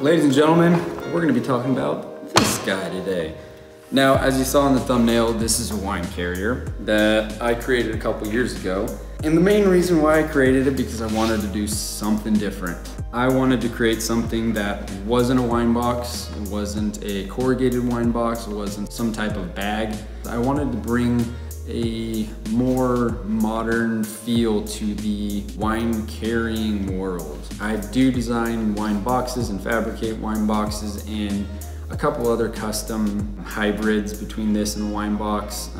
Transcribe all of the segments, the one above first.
Ladies and gentlemen, we're going to be talking about this guy today. Now, as you saw in the thumbnail, this is a wine carrier that I created a couple years ago. And the main reason why I created it because I wanted to do something different. I wanted to create something that wasn't a wine box, it wasn't a corrugated wine box, it wasn't some type of bag. I wanted to bring a more modern feel to the wine carrying world. I do design wine boxes and fabricate wine boxes and a couple other custom hybrids between this and a wine box.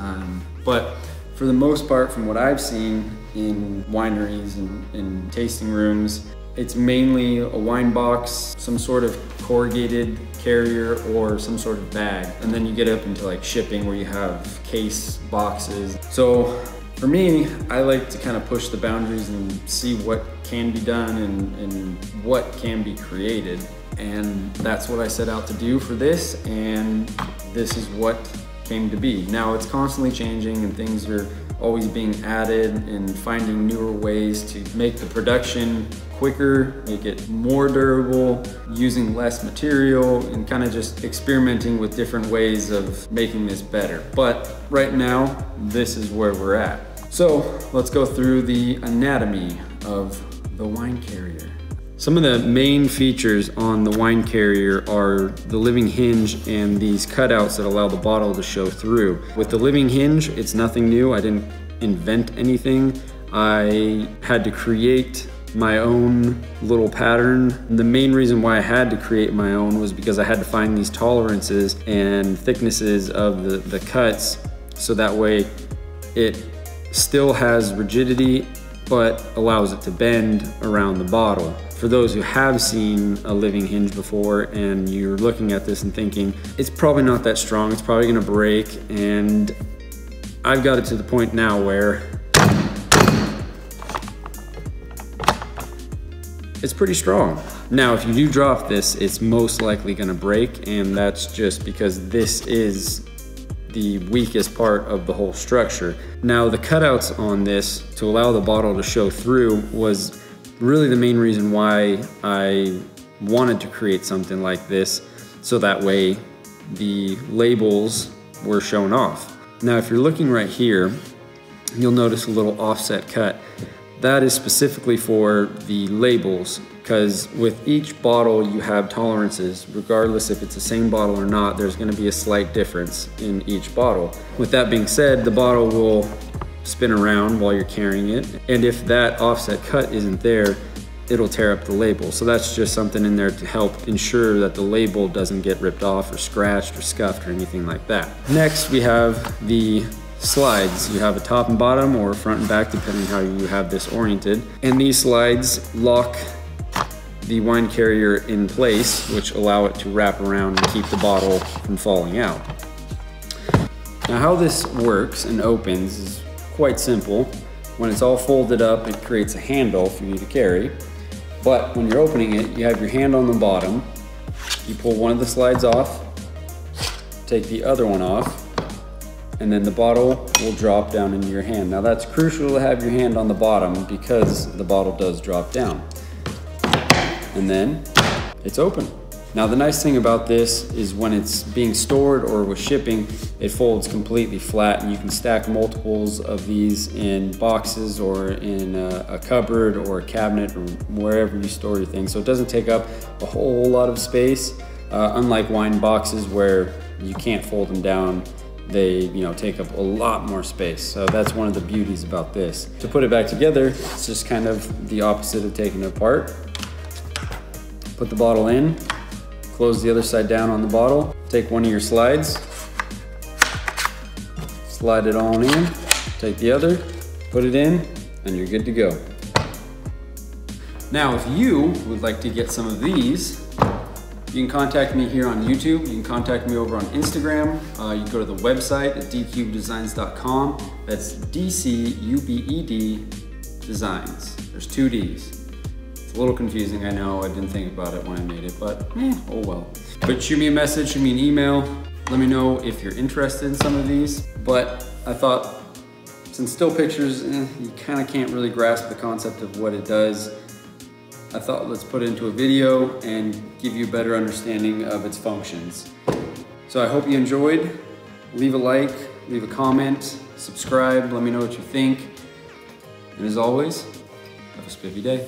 But for the most part, from what I've seen in wineries and tasting rooms, it's mainly a wine box, some sort of corrugated carrier or some sort of bag. And then you get up into like shipping where you have case boxes. So for me, I like to kind of push the boundaries and see what can be done and what can be created. And that's what I set out to do for this, and this is what came to be. Now it's constantly changing and things are always being added and finding newer ways to make the production quicker, make it more durable, using less material, and kind of just experimenting with different ways of making this better. But right now, this is where we're at. So let's go through the anatomy of the wine carrier. Some of the main features on the wine carrier are the living hinge and these cutouts that allow the bottle to show through. With the living hinge, it's nothing new. I didn't invent anything. I had to create my own little pattern. The main reason why I had to create my own was because I had to find these tolerances and thicknesses of the cuts so that way it still has rigidity but allows it to bend around the bottle. For those who have seen a living hinge before and you're looking at this and thinking, it's probably not that strong, it's probably gonna break, and I've got it to the point now where it's pretty strong. Now, if you do drop this, it's most likely gonna break, and that's just because this is the weakest part of the whole structure. Now, the cutouts on this to allow the bottle to show through was really the main reason why I wanted to create something like this, so that way the labels were shown off. Now, if you're looking right here, you'll notice a little offset cut. That is specifically for the labels, because with each bottle you have tolerances. Regardless if it's the same bottle or not, there's going to be a slight difference in each bottle. With that being said, the bottle will spin around while you're carrying it, and if that offset cut isn't there, it'll tear up the label. So that's just something in there to help ensure that the label doesn't get ripped off or scratched or scuffed or anything like that. Next, we have the slides. You have a top and bottom or front and back depending how you have this oriented, and these slides lock the wine carrier in place, which allow it to wrap around and keep the bottle from falling out. Now, how this works and opens is quite simple. When it's all folded up, it creates a handle for you to carry. But when you're opening it, you have your hand on the bottom. You pull one of the slides off, take the other one off, and then the bottle will drop down into your hand. Now, that's crucial to have your hand on the bottom because the bottle does drop down. And then it's open. Now, the nice thing about this is when it's being stored or with shipping, it folds completely flat, and you can stack multiples of these in boxes or in a cupboard or a cabinet or wherever you store your things. So it doesn't take up a whole lot of space, unlike wine boxes where you can't fold them down. They take up a lot more space. So that's one of the beauties about this. To put it back together, it's just kind of the opposite of taking it apart. Put the bottle in, close the other side down on the bottle, take one of your slides, slide it on in, take the other, put it in, and you're good to go. Now, if you would like to get some of these, you can contact me here on YouTube, you can contact me over on Instagram, you can go to the website at dcubedesigns.com, that's D-C-U-B-E-D Designs, there's 2 Ds. A little confusing, I know, I didn't think about it when I made it, but oh well. But shoot me a message, shoot me an email, let me know if you're interested in some of these. But I thought, since still pictures, you kind of can't really grasp the concept of what it does. I thought let's put it into a video and give you a better understanding of its functions. So I hope you enjoyed. Leave a like, leave a comment, subscribe, let me know what you think. And as always, have a spiffy day.